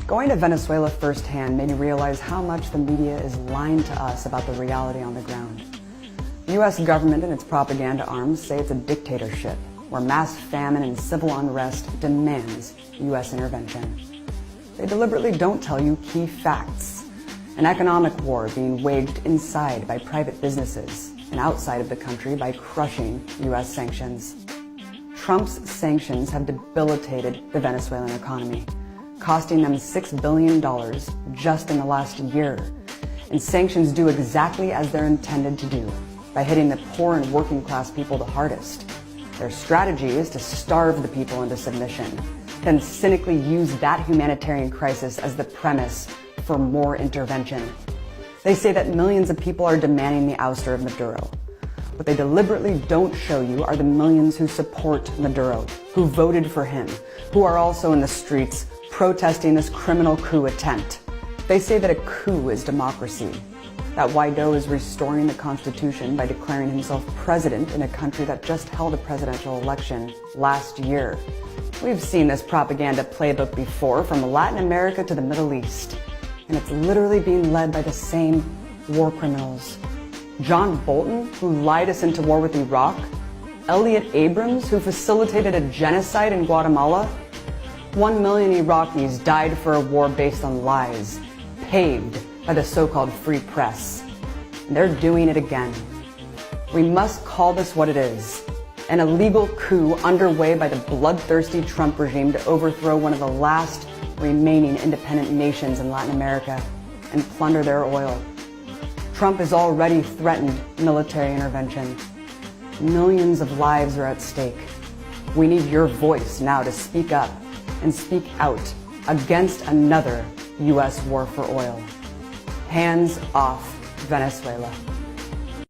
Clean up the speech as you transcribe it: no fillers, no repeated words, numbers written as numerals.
Going to Venezuela firsthand made me realize how much the media is lying to us about the reality on the ground. The U.S. government and its propaganda arms say it's a dictatorship where mass famine and civil unrest demands U.S. intervention. They deliberately don't tell you key facts. An economic war being waged inside by private businesses and outside of the country by crushing U.S. sanctions. Trump's sanctions have debilitated the Venezuelan economy, costing them $6 billion just in the last year. And sanctions do exactly as they're intended to do, by hitting the poor and working class people the hardest. Their strategy is to starve the people into submission, then cynically use that humanitarian crisis as the premise for more intervention. They say that millions of people are demanding the ouster of Maduro. What they deliberately don't show you are the millions who support Maduro, who voted for him, who are also in the streets protesting this criminal coup attempt. They say that a coup is democracy, that Guaido is restoring the Constitution by declaring himself president in a country that just held a presidential election last year. We've seen this propaganda playbook before, from Latin America to the Middle East, and it's literally being led by the same war criminals. John Bolton, who lied us into war with Iraq, Elliot Abrams, who facilitated a genocide in Guatemala. 1 million Iraqis died for a war based on lies, paved by the so-called free press. And they're doing it again. We must call this what it is: an illegal coup underway by the bloodthirsty Trump regime to overthrow one of the last remaining independent nations in Latin America and plunder their oil. Trump has already threatened military intervention. Millions of lives are at stake. We need your voice now to speak up and speak out against another U.S. war for oil. Hands off Venezuela.